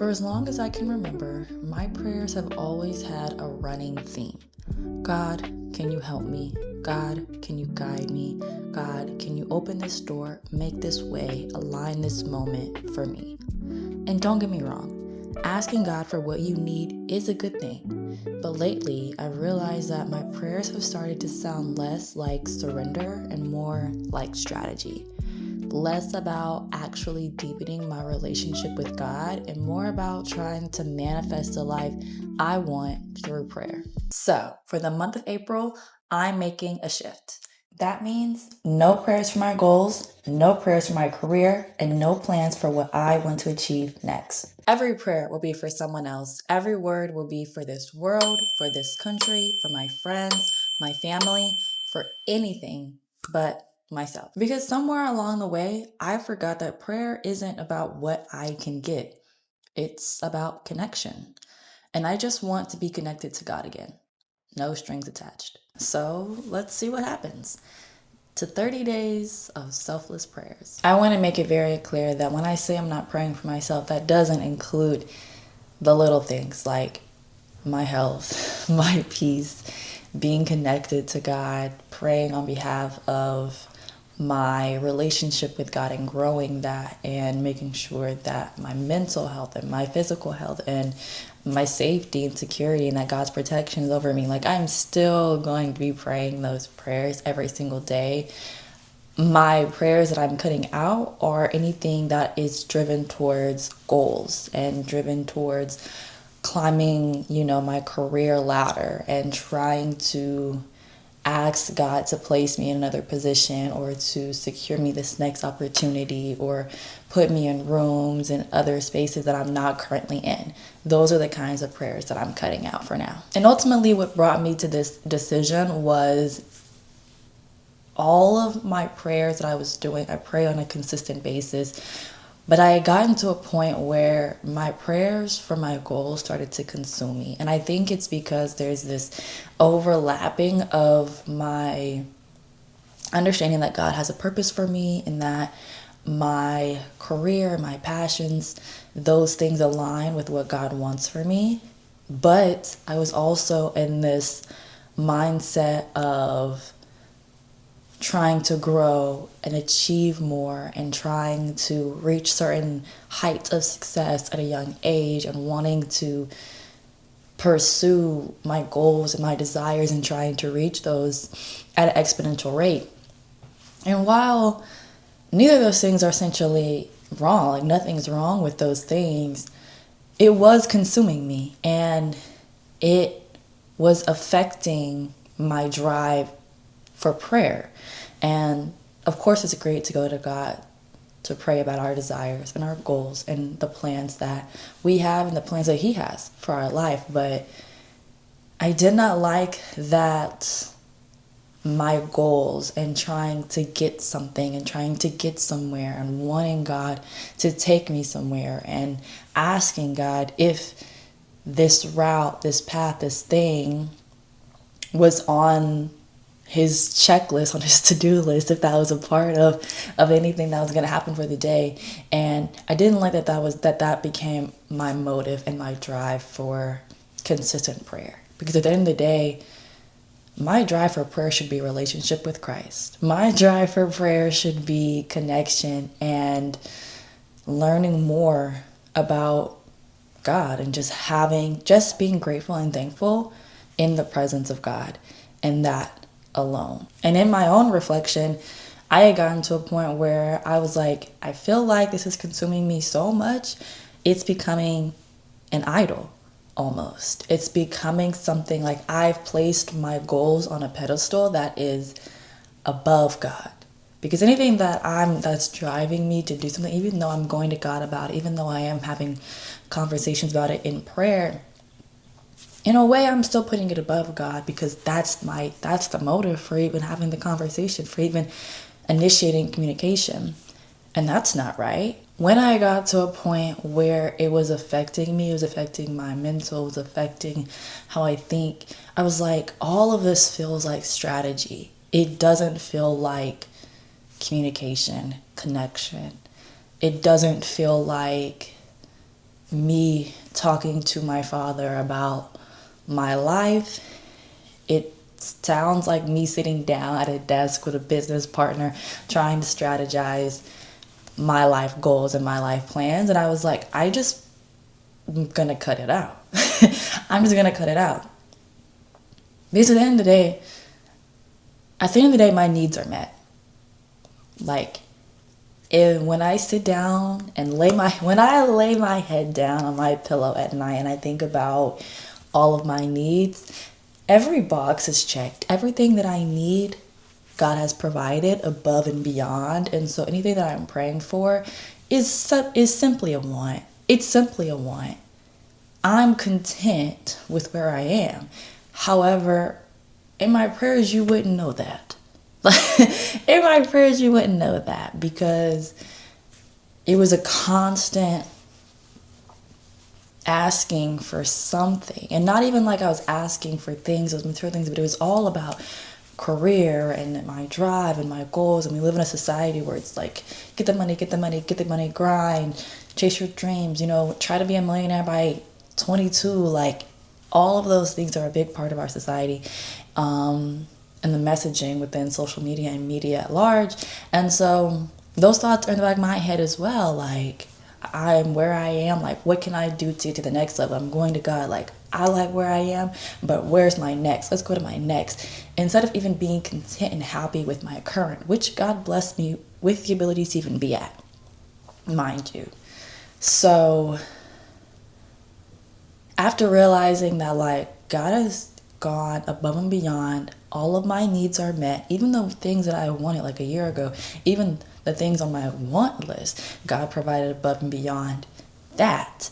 For as long as I can remember, my prayers have always had a running theme. God, can you help me? God, can you guide me? God, can you open this door, make this way, align this moment for me? And don't get me wrong, asking God for what you need is a good thing. But lately, I've realized that my prayers have started to sound less like surrender and more like strategy. Less about actually deepening my relationship with God and more about trying to manifest the life I want through prayer. So, for the month of April, I'm making a shift. That means no prayers for my goals, no prayers for my career, and no plans for what I want to achieve next. Every prayer will be for someone else. Every word will be for this world, for this country, for my friends, my family, for anything but myself. Because somewhere along the way, I forgot that prayer isn't about what I can get, it's about connection. And I just want to be connected to God again. No strings attached. So let's see what happens. To 30 days of selfless prayers. I want to make it very clear that when I say I'm not praying for myself, that doesn't include the little things like my health, my peace, being connected to God, praying on behalf of my relationship with God and growing that, and making sure that my mental health and my physical health and my safety and security and that God's protection is over me. Like, I'm still going to be praying those prayers every single day. My prayers that I'm cutting out are anything that is driven towards goals and driven towards climbing, my career ladder and trying to ask God to place me in another position or to secure me this next opportunity or put me in rooms and other spaces that I'm not currently in. Those are the kinds of prayers that I'm cutting out for now. And ultimately, what brought me to this decision was all of my prayers that I was doing. I pray on a consistent basis. But I had gotten to a point where my prayers for my goals started to consume me. And I think it's because there's this overlapping of my understanding that God has a purpose for me and that my career, my passions, those things align with what God wants for me. But I was also in this mindset of trying to grow and achieve more and trying to reach certain heights of success at a young age and wanting to pursue my goals and my desires and trying to reach those at an exponential rate. And while neither of those things are essentially wrong, like nothing's wrong with those things, it was consuming me and it was affecting my drive for prayer. And of course, it's great to go to God to pray about our desires and our goals and the plans that we have and the plans that He has for our life. But I did not like that my goals and trying to get something and trying to get somewhere and wanting God to take me somewhere and asking God if this route, this path, this thing was on His checklist, on His to-do list, if that was a part of anything that was going to happen for the day. And I didn't like that became my motive and my drive for consistent prayer. Because at the end of the day, my drive for prayer should be a relationship with Christ. My drive for prayer should be connection and learning more about God and just being grateful and thankful in the presence of God, and that alone. And in my own reflection, I had gotten to a point where I was like, I feel like this is consuming me so much, it's becoming an idol almost. It's becoming something like I've placed my goals on a pedestal that is above God. Because anything that's driving me to do something, even though I'm going to God about it, even though I am having conversations about it in prayer, in a way, I'm still putting it above God because that's the motive for even having the conversation, for even initiating communication. And that's not right. When I got to a point where it was affecting me, it was affecting my mental, it was affecting how I think, I was like, all of this feels like strategy. It doesn't feel like communication, connection. It doesn't feel like me talking to my father about my life. It sounds like me sitting down at a desk with a business partner trying to strategize my life goals and my life plans. And I was like, I'm gonna cut it out. I'm just gonna cut it out. Because at the end of the day, my needs are met. Like, when I sit down and when I lay my head down on my pillow at night and I think about all of my needs, every box is checked. Everything that I need, God has provided above and beyond. And so anything that I'm praying for is simply a want. It's simply a want. I'm content with where I am. However, in my prayers, you wouldn't know that. In my prayers, you wouldn't know that, because it was a constant asking for something. And not even like I was asking for things, those material things, but it was all about career and my drive and my goals. And we live in a society where it's like, get the money, grind, chase your dreams, try to be a millionaire by 22. Like, all of those things are a big part of our society. And the messaging within social media and media at large. And so those thoughts are in the back of my head as well. Like, I'm where I am. Like, what can I do to get to the next level? I'm going to God. Like, I like where I am, but where's my next? Let's go to my next. Instead of even being content and happy with my current, which God blessed me with the ability to even be at, mind you. So after realizing that, like, God has gone above and beyond, all of my needs are met, even the things that I wanted like a year ago, even the things on my want list, God provided above and beyond that.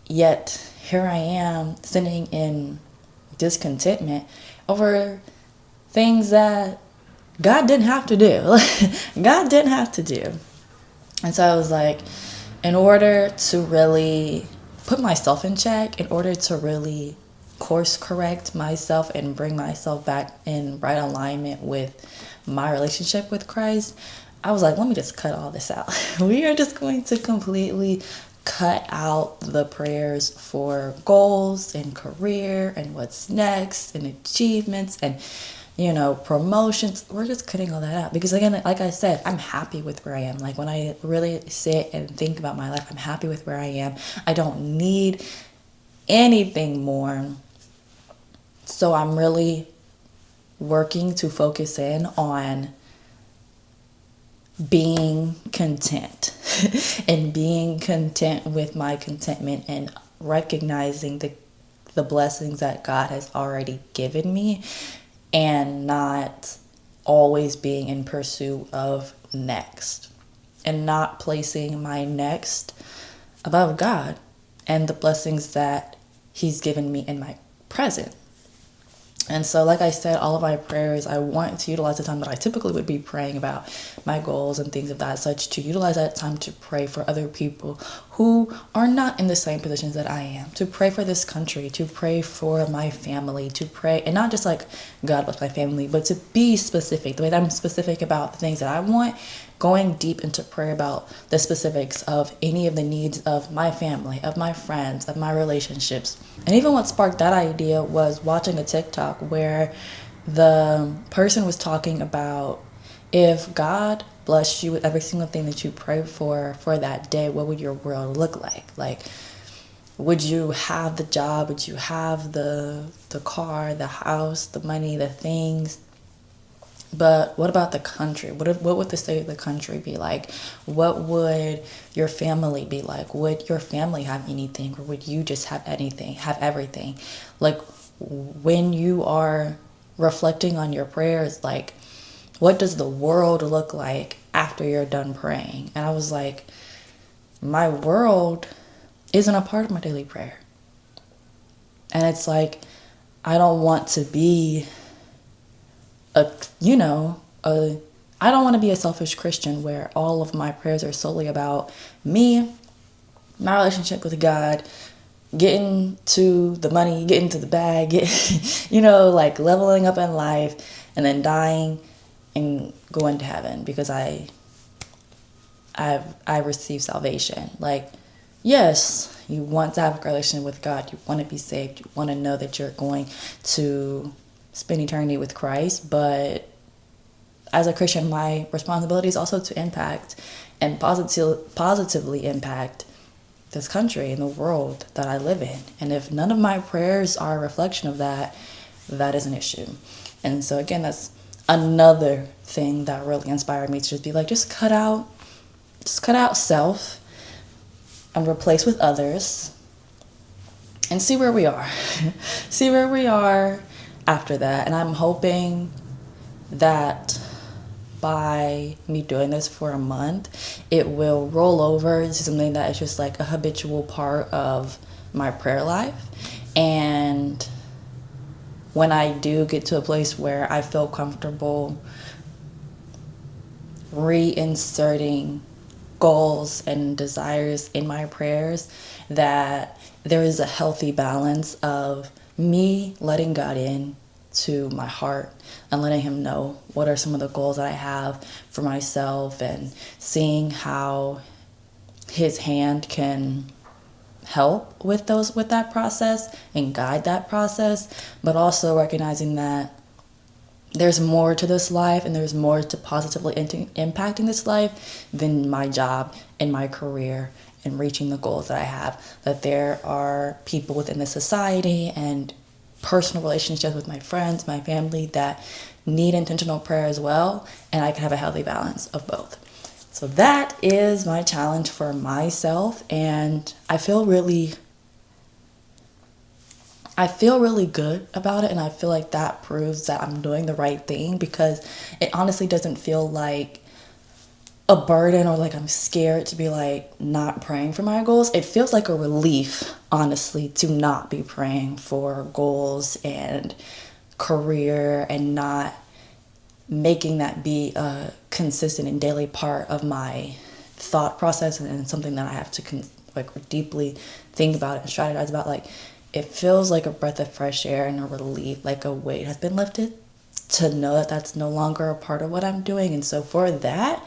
Yet here I am sitting in discontentment over things that God didn't have to do. God didn't have to do. And so I was like, in order to really put myself in check, in order to really course correct myself and bring myself back in right alignment with my relationship with Christ, I was like, let me just cut all this out. We are just going to completely cut out the prayers for goals and career and what's next and achievements and promotions. We're just cutting all that out, because again, like I said, I'm happy with where I am. Like, when I really sit and think about my life, I'm happy with where I am. I don't need anything more. So I'm really working to focus in on being content and being content with my contentment and recognizing the blessings that God has already given me, and not always being in pursuit of next, and not placing my next above God and the blessings that He's given me in my present. And so, like I said, all of my prayers, I want to utilize the time that I typically would be praying about my goals and things of that such, to utilize that time to pray for other people who are not in the same positions that I am, to pray for this country, to pray for my family, to pray, and not just like God bless my family, but to be specific, the way that I'm specific about the things that I want, going deep into prayer about the specifics of any of the needs of my family, of my friends, of my relationships. And even what sparked that idea was watching a TikTok where the person was talking about, if God blessed you with every single thing that you pray for that day, what would your world look like? Like, would you have the job? Would you have the car, the house, the money, the things? But what about the country? What would the state of the country be like? What would your family be like? Would your family have anything, or would you just have everything? Like, when you are reflecting on your prayers, like, what does the world look like after you're done praying? And I was like, my world isn't a part of my daily prayer. And it's like, I don't want to be I don't want to be a selfish Christian where all of my prayers are solely about me, my relationship with God, getting to the money, getting to the bag, like leveling up in life, and then dying and going to heaven because I received salvation. Like, yes, You want to have a relationship with God. You want to be saved. You want to know that you're going to spend eternity with Christ. But as a Christian, my responsibility is also to impact and positively impact this country and the world that I live in. And if none of my prayers are a reflection of that, that is an issue. And so again, that's another thing that really inspired me to just be like, just cut out self and replace with others and see where we are. See where we are after that. And I'm hoping that by me doing this for a month, it will roll over into something that is just like a habitual part of my prayer life. And when I do get to a place where I feel comfortable reinserting goals and desires in my prayers, that there is a healthy balance of me letting God in to my heart and letting him know what are some of the goals that I have for myself, and seeing how his hand can help with that process and guide that process, but also recognizing that there's more to this life and there's more to positively impacting this life than my job and my career and reaching the goals that I have. That there are people within the society and personal relationships with my friends, my family, that need intentional prayer as well, and I can have a healthy balance of both. So that is my challenge for myself, and I feel really good about it, and I feel like that proves that I'm doing the right thing, because it honestly doesn't feel like a burden or like I'm scared to be like not praying for my goals. It feels like a relief, honestly, to not be praying for goals and career and not making that be a consistent and daily part of my thought process, and something that I have to deeply think about and strategize about. Like, it feels like a breath of fresh air and a relief, like a weight has been lifted, to know that that's no longer a part of what I'm doing. And so for that,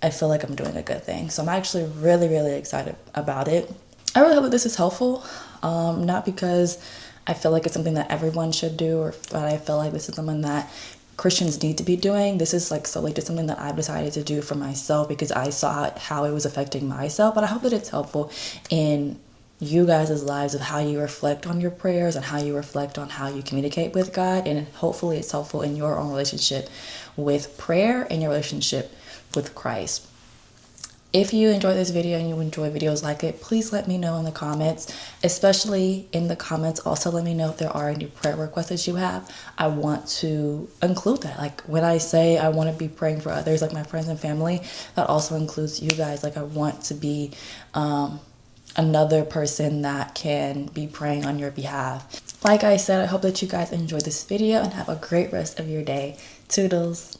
I feel like I'm doing a good thing. So I'm actually really, really excited about it. I really hope that this is helpful, not because I feel like it's something that everyone should do, or that I feel like this is something that Christians need to be doing. This is like solely just something that I've decided to do for myself because I saw how it was affecting myself. But I hope that it's helpful in you guys' lives, of how you reflect on your prayers and how you reflect on how you communicate with God. And hopefully it's helpful in your own relationship with prayer and your relationship with Christ. If you enjoyed this video and you enjoy videos like it, please let me know in the comments, especially in the comments. Also, let me know if there are any prayer requests that you have. I want to include that. Like, when I say I want to be praying for others, like my friends and family, that also includes you guys. Like, I want to be another person that can be praying on your behalf. Like I said, I hope that you guys enjoyed this video and have a great rest of your day. Toodles.